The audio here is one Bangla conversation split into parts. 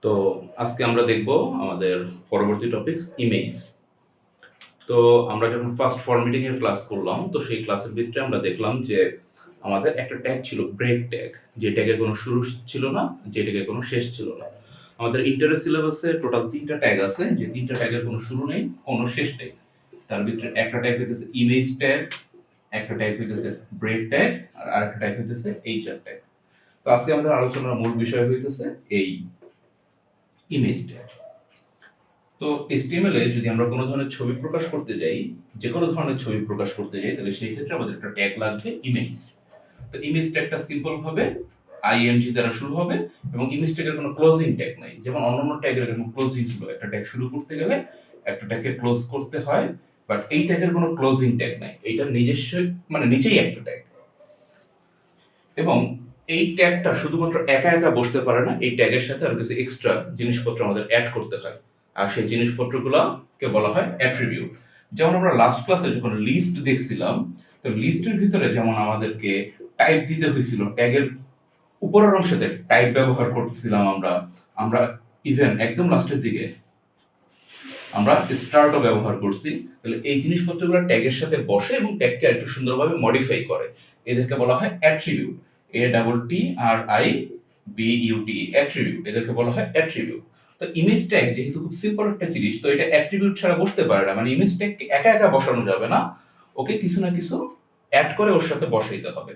তো আজকে আমরা দেখব আমাদের পরবর্তী টপিকস ইমেজ। তো আমরা যখন ফার্স্ট ফরম্যাটিং এর ক্লাস করলাম, তো সেই ক্লাসের ভিতরে আমরা দেখলাম যে আমাদের একটা ট্যাগ ছিল ব্রেক ট্যাগ, যে ট্যাগের কোনো শুরু ছিল না, যে ট্যাগের কোনো শেষ ছিল না। আমাদের ইন্টারের সিলেবাসে টোটাল 3টা ট্যাগ আছে, যে 3টা ট্যাগের কোনো শুরু নেই, কোনো শেষ নেই। তার ভিতরে একটা ট্যাগ হইতেছে ইমেজ ট্যাগ, একটা ট্যাগ হইতেছে ব্রেক ট্যাগ, আর আরেকটা ট্যাগ হইতেছে এইচআর ট্যাগ। তো আজকে আমাদের আলোচনার মূল বিষয় হইতেছে এই ইমেজ ট্যাগ। তো HTML এ যদি আমরা কোনো ধরনের ছবি প্রকাশ করতে যাই, যে কোনো ধরনের ছবি প্রকাশ করতে যাই, তাহলে সেই ক্ষেত্রে আমাদের একটা ট্যাগ লাগবে ইমেজ। তো ইমেজ ট্যাগটা সিম্পল ভাবে আইএনজি দ্বারা শুরু হবে এবং ইমেজ ট্যাগের কোনো ক্লোজিং ট্যাগ নাই। যেমন অন্যান্য ট্যাগের কোনো ক্লোজিং ছিল, একটা ট্যাগ শুরু করতে গেলে একটা ট্যাগকে ক্লোজ করতে হয়, বাট এই ট্যাগের কোনো ক্লোজিং ট্যাগ নাই। এইটা নিজস্ব, মানে নিচেই একটা ট্যাগ। এবং এই ট্যাগটা শুধুমাত্র একা একা বসতে পারে না, এই ট্যাগের সাথে আরো কিছু এক্সট্রা জিনিসপত্র আমাদের অ্যাড করতে হয়, আর সেই জিনিসপত্রগুলোকে বলা হয় অ্যাট্রিবিউট। যেমন আমরা লাস্ট ক্লাসে যখন লিস্ট দেখছিলাম, তো লিস্টের ভিতরে যেমন আমাদেরকে টাইপ দিতে হয়েছিল, ট্যাগের উপরের অংশতে টাইপ ব্যবহার করতেছিলাম আমরা ইভেন একদম লাস্টের দিকে আমরা স্টারও ব্যবহার করছি। তাহলে এই জিনিসপত্রগুলো ট্যাগের সাথে বসে এবং ট্যাগকে একটু সুন্দরভাবে মডিফাই করে, এদেরকে বলা হয় অ্যাট্রিবিউট। ATTRIBUT, অ্যাট্রিবিউট, এদেরকে বলা হয় অ্যাট্রিবিউট। তো ইমেজ ট্যাগ যেহেতু খুব সিম্পল একটা জিনিস, তো এটা অ্যাট্রিবিউট ছাড়া বসতে পারে না, মানে ইমেজ ট্যাগকে একা একা বসানো যাবে না, ওকে কিছু না কিছু অ্যাড করে ওর সাথে বসাইতে হবে।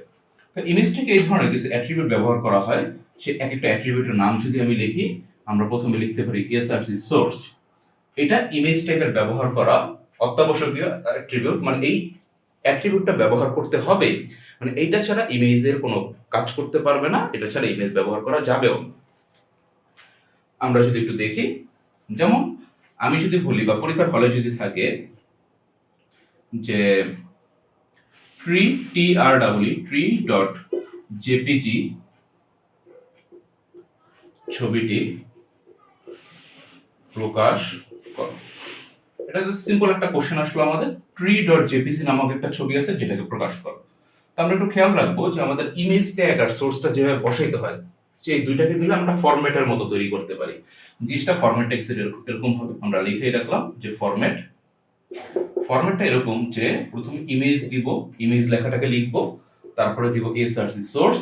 তো ইমেজ ট্যাগে এই ধরনের কিছু অ্যাট্রিবিউট ব্যবহার করা হয়। সে এক একটা অ্যাট্রিবিউটের নাম যদি আমি লিখি, আমরা প্রথমে লিখতে পারি HSC সোর্স। এটা ইমেজ ট্যাগের ব্যবহার করা অত্যাবশ্যকীয় অ্যাট্রিবিউট, মানে এই অ্যাট্রিবিউটটা ব্যবহার করতে হবে, মানে এইটা ছাড়া ইমেজের কোনো কাজ করতে পারবে না, এটা ছাড়া ইমেজ ব্যবহার করা যাবেও না। আমরা যদি একটু দেখি, যেমন আমি যদি বলি বা পরীক্ষার হলে যদি থাকে যে tree.jpg ছবিটি প্রকাশ করো, এটা সিম্পল একটা কোশ্চেন আসলো আমাদের। tree.jpg নামক একটা ছবি আছে, যেটাকে প্রকাশ করো। তো আমরা একটু খেয়াল রাখবো যে আমাদের ইমেজ ট্যাগ আর সোর্সটা যেভাবে বসাইতে হয়, যে এই দুইটাকে মিলে আমরা ফরম্যাটের মতো তৈরি করতে পারি। জিনিসটা ফরম্যাট টেক্সটের এরকম হবে, আমরা লিখেই রাখলাম যে ফরম্যাটটা এরকম যে প্রথমে ইমেজ দিব, ইমেজ লেখাটাকে লিখবো, তারপরে দিব SRC সোর্স,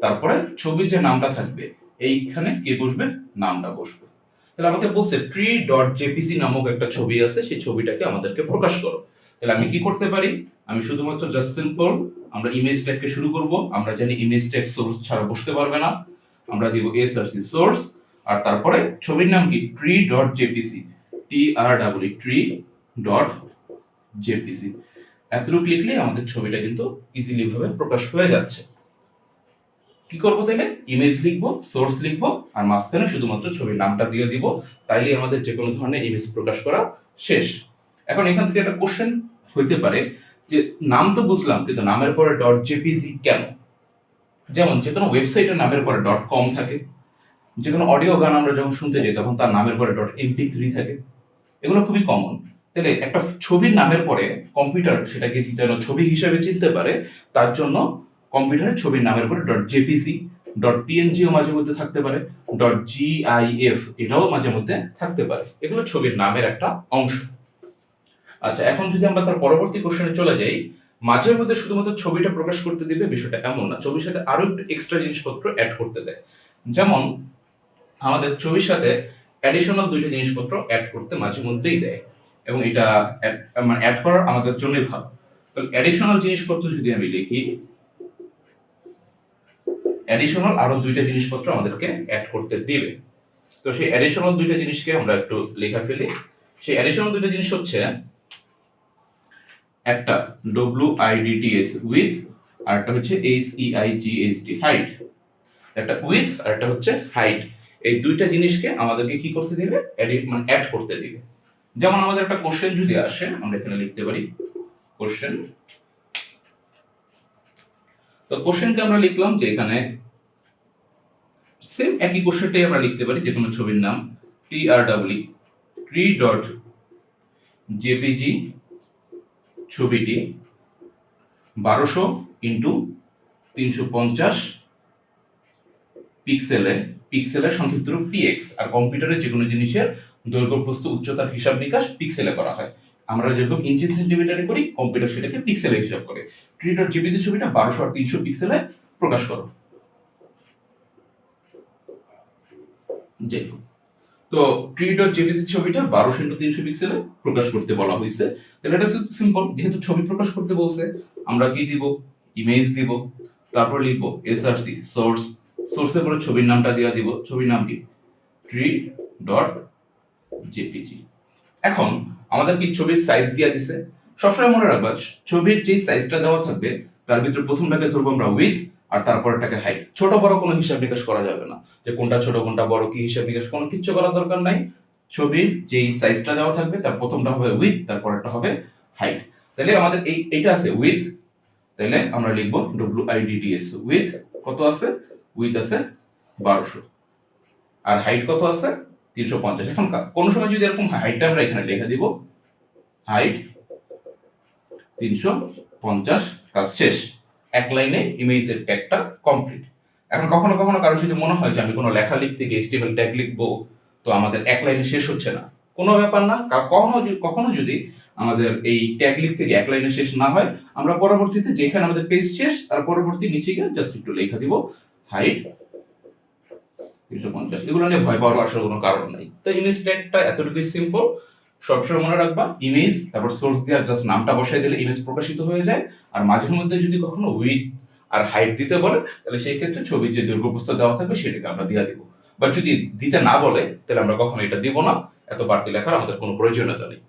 তারপরে ছবির যে নামটা থাকবে এইখানে কে বসবে, নামটা বসবে। তাহলে আমাকে বলছে tree.jpg নামক একটা ছবি আছে, সেই ছবিটাকে আমাদেরকে প্রকাশ করো। তাহলে আমি কি করতে পারি, আমি শুধুমাত্র জাস্ট সিম্পল আমরা ইমেজ ট্যাগকে শুরু করব, আমরা জানি ইমেজ ট্যাগ সোর্স ছাড়া বসতে পারবে না, আমরা দিব SRC সোর্স, আর তারপরে ছবির নাম কি tree.jpg, tree.jpg। এতটুকু লিখলে আমাদের ছবিটা কিন্তু ইজিলি ভাবে প্রকাশ হয়ে যাচ্ছে। কি করবো তাহলে, ইমেজ লিখবো, সোর্স লিখবো, আর মাঝখানে শুধুমাত্র ছবির নামটা দিয়ে দিব, তাইলে আমাদের যে কোনো ধরনের ইমেজ প্রকাশ করা শেষ। এখন এখান থেকে একটা কোশ্চেন হইতে পারে যে নাম তো বুঝলাম, কিন্তু নামের পরে .jpg কেন? যেমন যে কোনো ওয়েবসাইটের নামের পরে .com থাকে, যে কোনো অডিও গান আমরা যখন শুনতে যাই তখন তার নামের পরে .mp3 থাকে, এগুলো খুবই কমন। তাহলে একটা ছবির নামের পরে কম্পিউটার সেটাকে যেন ছবি হিসেবে চিনতে পারে, তার জন্য কম্পিউটারের ছবির নামের পরে .jpg, .pngও মাঝে মধ্যে থাকতে পারে, .gif এটাও মাঝে মধ্যে থাকতে পারে, এগুলো ছবির নামের একটা অংশ। আচ্ছা, এখন যদি আমরা তার পরবর্তী কোশ্চেনে চলে যাই, মাঝে মধ্যে শুধুমাত্র ছবিটা প্রকাশ করতে দিবে, বিষয়টা এমন না, ছবির সাথে আরো একটু এক্সট্রা জিনিসপত্র অ্যাড করতে দেয়। যেমন আমাদের ছবির সাথে অ্যাডিশনাল দুইটা জিনিসপত্র অ্যাড করতে মাঝে মধ্যেই দেয়, এবং এটা মানে অ্যাড করার আমাদের জন্যই ভালো। তো অ্যাডিশনাল জিনিসপত্র যদি আমি লিখি, অ্যাডিশনাল আরো দুইটা জিনিসপত্র আমাদেরকে অ্যাড করতে দিবে। তো সেই অ্যাডিশনাল দুইটা জিনিসকে আমরা একটু লেখা ফেলি। সেই অ্যাডিশনাল দুইটা জিনিস হচ্ছে একটা WIDTS উইথ, আর একটা হচ্ছে HEIGHT হাইট। একটা উইথ আর একটা হচ্ছে হাইট, এই দুইটা জিনিসকে আমাদেরকে কি করতে দিবে, মানে অ্যাড করতে দিবে। যেমন আমাদের একটা কোশ্চেন যদি আসে, আমরা এখানে লিখতে পারি কোশ্চেন। তো কোশ্চেনকে আমরা লিখলাম যে এখানে সেম একই কোশ্চেনটাই আমরা লিখতে পারি, যে কোনো ছবির নাম tree.jpg ছবিটি 1200 × 350 পিক্সেলে পিক্সেলের সংক্ষিপ্ত রূপ পিএক্স, আর কম্পিউটারে যে কোনো জিনিসের দৈর্ঘ্য প্রস্থ উচ্চতার হিসাব নিকাশ পিক্সেলে করা হয়। আমরা যেরকম ইঞ্চি সেন্টিমিটারে করি, কম্পিউটার সেটাকে পিক্সেলে হিসাব করে। ট্রি.জেপিজি ছবিটা 1200 আর 300 পিক্সেলে প্রকাশ করো। যাই হোক, তো ট্রি.জেপিজি ছবিটা 1200 ইন্টু 300 পিক্সেলে প্রকাশ করতে বলা হয়েছে। তাহলে এটা সিম্পল, যেহেতু ছবি প্রকাশ করতে বলছে, আমরা কি দিব? ইমেজ দিব, তারপর লিখবো এসআরসি সোর্স, সোর্সের পরে ছবির নামটা দিয়ে দিব, ছবির নাম কি? ট্রি.জেপিজি। এখন আমাদের কি ছবির সাইজ দিয়ে দিছে? সবসময় মনে রাখবা, ছবির যে সাইজটা দেওয়া থাকবে তার ভিতরে প্রথমটাকে ধরবো আমরা উইথ, আর তারপরটাকে হাইট। ছোট বড় কোনো হিসাব নিকাশ করা যাবে না, যে কোনটা ছোট কোনটা বড়, কি হিসাব নিকাশ কোনো কিচ্ছু করার দরকার নাই। ছবির যেই সাইজটা দেওয়া থাকবে তার প্রথমটা হবে উইথ, তারপরটা হবে হাইট। তাহলে আমাদের এইটা আছে উইথ, তাহলে আমরা লিখবো WIDTS উইথ কত আছে? উইথ আছে 1200, আর হাইট কত আছে? 350। এখন কোন সময় যদি এরকম হাইটটা আমরা এখানে লিখে দিব, হাইট 350, কাজ শেষ। এক লাইনে ইমেজের ট্যাগটা কমপ্লিট। এখন কখনো কখনো কারো যদি মনে হয় যে আমি কোনো লেখা লিখতে গিয়ে HTML ট্যাগ লিখবো, তো আমাদের এক লাইনে শেষ হচ্ছে না, কোনো ব্যাপার না। কখনো যদি আমাদের এই ট্যাগ লিখতে গিয়ে এক লাইনে শেষ না হয়, আমরা পরবর্তীতে যেখানে আমাদের পেজ শেষ তার পরবর্তী নিচে গিয়ে জাস্ট একটু লেখা দিব হাইট 350। এগুলো নিয়ে ভয় পাওয়ার আসলে কোনো কারণ নাই। তো ইমেজ ট্যাগটা এতটুকুই সিম্পল। সবসময় মনে রাখবা, ইমেজ তারপর সোর্স দিয়ে জাস্ট নামটা বসাই দিলে ইমেজ প্রকাশিত হয়ে যায়। আর মাঝে মধ্যে যদি কখনো উইথ আর হাইট দিতে বলে, তাহলে সেই ক্ষেত্রে ছবির যে দৈর্ঘ্য প্রস্থ দেওয়া থাকবে সেটাকে আমরা দিয়ে দিব। বাট যদি দিতে না বলে, তাহলে আমরা কখনো এটা দিব না। এত বাড়তি লেখার আমাদের কোনো প্রয়োজনীয়তা নেই।